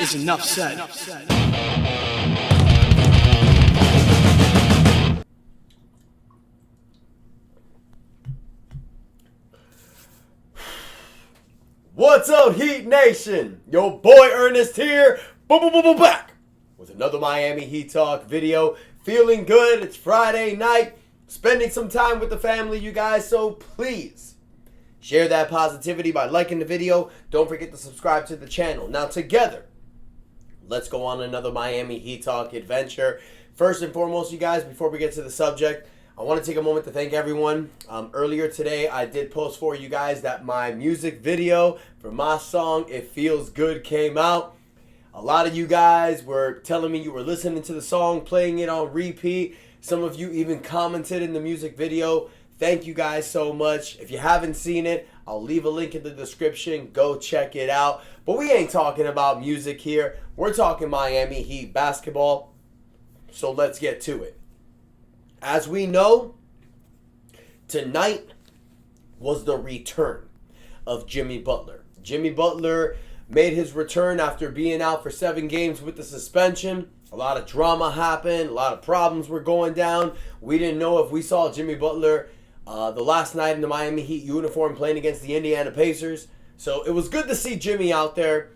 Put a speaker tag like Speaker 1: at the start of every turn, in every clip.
Speaker 1: is enough said.
Speaker 2: What's up, Heat Nation? Your boy Ernest here, back with another Miami Heat Talk video. Feeling good. It's Friday night, spending some time with the family, you guys. So please share that positivity by liking the video. Don't forget to subscribe to the channel. Now together, let's go on another Miami Heat Talk adventure. First and foremost, you guys, before we get to the subject, I want to take a moment to thank everyone. Earlier today, I did post for you guys that my music video for my song, It Feels Good, came out. A lot of you guys were telling me you were listening to the song, playing it on repeat. Some of you even commented in the music video. Thank you guys so much. If you haven't seen it, I'll leave a link in the description. Go check it out. But we ain't talking about music here. We're talking Miami Heat basketball. So let's get to it. As we know, tonight was the return of Jimmy Butler. Jimmy Butler made his return after being out for 7 games with the suspension. A lot of drama happened. A lot of problems were going down. We didn't know if we saw Jimmy Butler the last night in the Miami Heat uniform playing against the Indiana Pacers. So it was good to see Jimmy out there.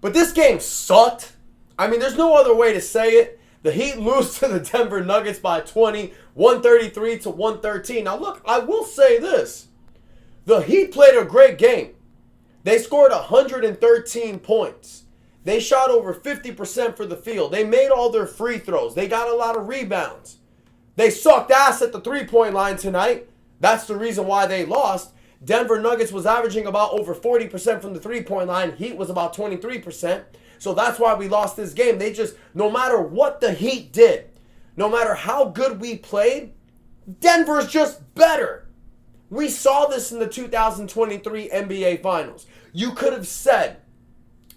Speaker 2: But this game sucked. I mean, there's no other way to say it. The Heat lose to the Denver Nuggets by 20, 133 to 113. Now look, I will say this. The Heat played a great game. They scored 113 points. They shot over 50% for the field. They made all their free throws. They got a lot of rebounds. They sucked ass at the three-point line tonight. That's the reason why they lost. Denver Nuggets was averaging about over 40% from the three-point line. Heat was about 23%. So that's why we lost this game. They just, no matter what the Heat did, no matter how good we played, Denver's just better. We saw this in the 2023 NBA Finals. You could have said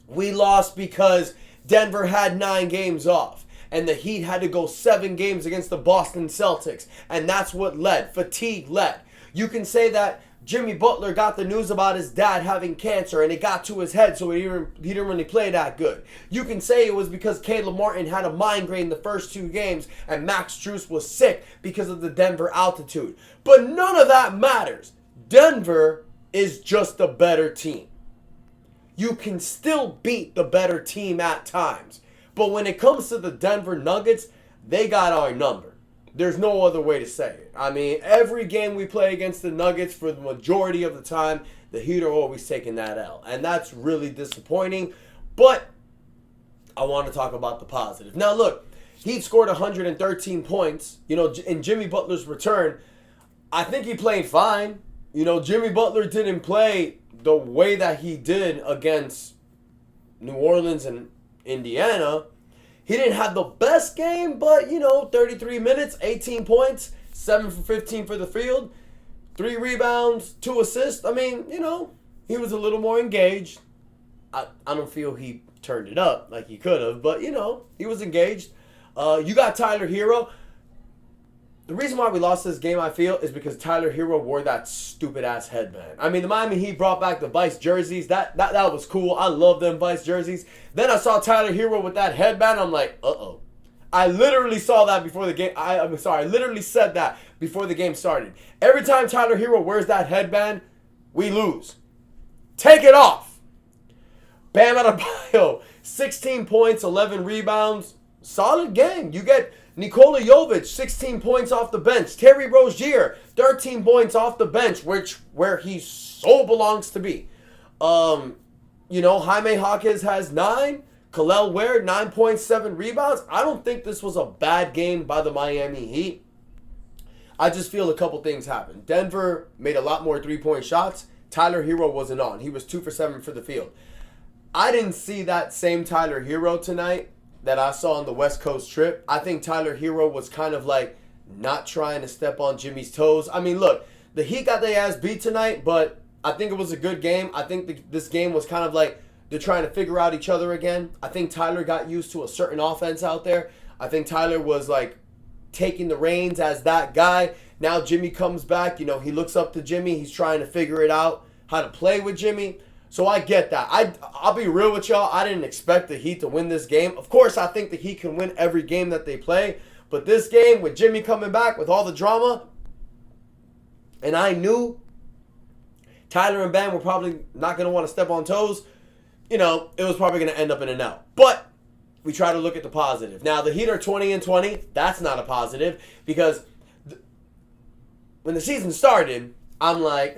Speaker 2: we lost because Denver had 9 games off and the Heat had to go 7 games against the Boston Celtics, and that's what led. Fatigue led. You can say that Jimmy Butler got the news about his dad having cancer and it got to his head, so he didn't really play that good. You can say it was because Caleb Martin had a migraine the first 2 games and Max Strus was sick because of the Denver altitude. But none of that matters. Denver is just a better team. You can still beat the better team at times. But when it comes to the Denver Nuggets, they got our number. There's no other way to say it. I mean, every game we play against the Nuggets, for the majority of the time, the Heat are always taking that L. And that's really disappointing. But I want to talk about the positive. Now, look, Heat scored 113 points. You know, in Jimmy Butler's return, I think he played fine. You know, Jimmy Butler didn't play the way that he did against New Orleans and Indiana. He didn't have the best game, but, 33 minutes, 18 points, 7 for 15 for the field, 3 rebounds, 2 assists. I mean, he was a little more engaged. I don't feel he turned it up like he could have, but, he was engaged. You got Tyler Hero. The reason why we lost this game, I feel, is because Tyler Hero wore that stupid-ass headband. I mean, the Miami Heat brought back the Vice jerseys. That was cool. I love them Vice jerseys. Then I saw Tyler Hero with that headband. I'm like, uh-oh. I literally saw that before the game. I literally said that before the game started. Every time Tyler Hero wears that headband, we lose. Take it off. Bam Adebayo, 16 points, 11 rebounds. Solid game. You get Nikola Jovic, 16 points off the bench. Terry Rozier, 13 points off the bench, where he so belongs to be. Jaime Jaquez has 9. Khalil Ware, 9.7 rebounds. I don't think this was a bad game by the Miami Heat. I just feel a couple things happened. Denver made a lot more three-point shots. Tyler Hero wasn't on. He was 2 for 7 for the field. I didn't see that same Tyler Hero tonight that I saw on the West Coast trip. I think Tyler Hero was kind of like not trying to step on Jimmy's toes. I mean, look, the Heat got their ass beat tonight, but I think it was a good game. I think this game was kind of like they're trying to figure out each other again. I think Tyler got used to a certain offense out there. I think Tyler was like taking the reins as that guy. Now Jimmy comes back. He looks up to Jimmy. He's trying to figure it out, how to play with Jimmy. So I get that. I'll be real with y'all. I didn't expect the Heat to win this game. Of course, I think the Heat can win every game that they play. But this game, with Jimmy coming back, with all the drama, and I knew Tyler and Ben were probably not going to want to step on toes, it was probably going to end up in an L. But we try to look at the positive. Now, the Heat are 20-20. That's not a positive because when the season started, I'm like,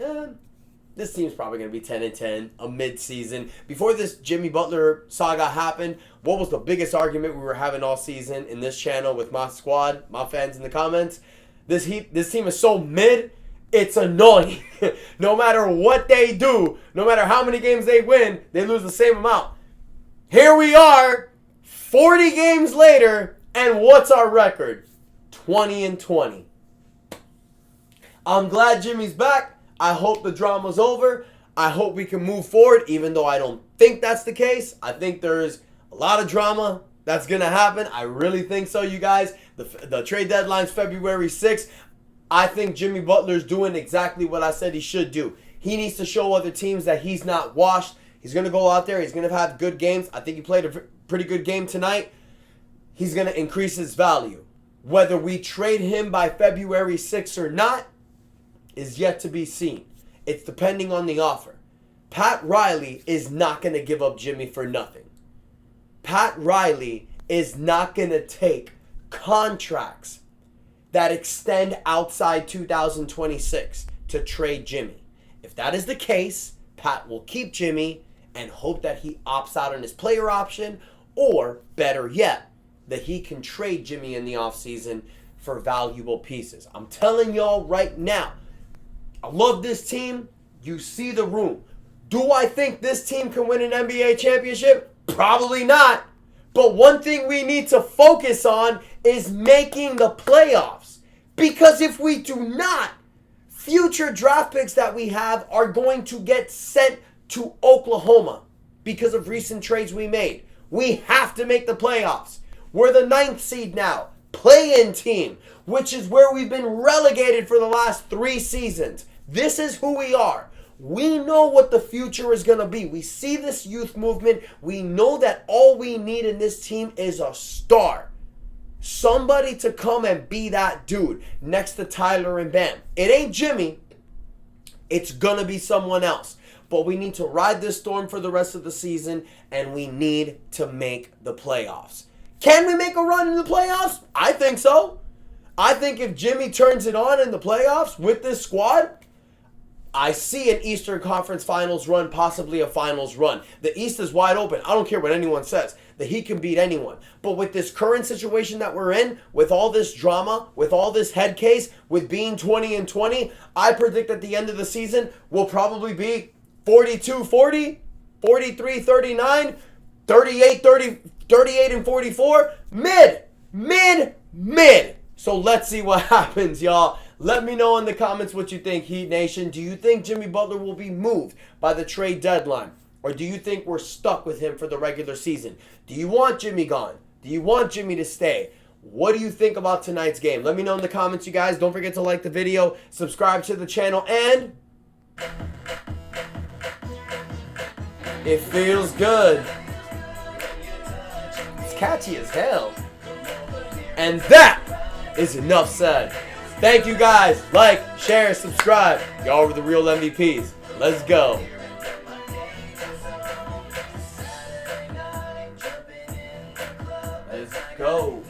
Speaker 2: this team's probably going to be 10-10, a mid-season. Before this Jimmy Butler saga happened, what was the biggest argument we were having all season in this channel with my squad, my fans in the comments? This team is so mid, it's annoying. No matter what they do, no matter how many games they win, they lose the same amount. Here we are, 40 games later, and what's our record? 20-20. I'm glad Jimmy's back. I hope the drama's over. I hope we can move forward, even though I don't think that's the case. I think there's a lot of drama that's going to happen. I really think so, you guys. The trade deadline's February 6th. I think Jimmy Butler's doing exactly what I said he should do. He needs to show other teams that he's not washed. He's going to go out there. He's going to have good games. I think he played a pretty good game tonight. He's going to increase his value. Whether we trade him by February 6th or not is yet to be seen. It's depending on the offer. Pat Riley is not going to give up Jimmy for nothing. Pat Riley is not going to take contracts that extend outside 2026 to trade Jimmy. If that is the case, Pat will keep Jimmy and hope that he opts out on his player option, or better yet, that he can trade Jimmy in the offseason for valuable pieces. I'm telling y'all right now, I love this team. You see the room. Do I think this team can win an NBA championship? Probably not. But one thing we need to focus on is making the playoffs. Because if we do not, future draft picks that we have are going to get sent to Oklahoma because of recent trades we made. We have to make the playoffs. We're the 9th seed now. Play-in team, which is where we've been relegated for the last 3 seasons. This is who we are. We know what the future is going to be. We see this youth movement. We know that all we need in this team is a star. Somebody to come and be that dude next to Tyler and Bam. It ain't Jimmy. It's going to be someone else. But we need to ride this storm for the rest of the season, and we need to make the playoffs. Can we make a run in the playoffs? I think so. I think if Jimmy turns it on in the playoffs with this squad, I see an Eastern Conference Finals run, possibly a Finals run. The East is wide open. I don't care what anyone says. The Heat can beat anyone. But with this current situation that we're in, with all this drama, with all this head case, with being 20-20, I predict at the end of the season we'll probably be 42-40, 43-39, 38-44, mid. So let's see what happens, y'all. Let me know in the comments what you think, Heat Nation. Do you think Jimmy Butler will be moved by the trade deadline? Or do you think we're stuck with him for the regular season? Do you want Jimmy gone? Do you want Jimmy to stay? What do you think about tonight's game? Let me know in the comments, you guys. Don't forget to like the video, subscribe to the channel, and it feels good. It's catchy as hell. And that is enough said. Thank you guys. Like, share, and subscribe. Y'all were the real MVPs. Let's go. Let's go.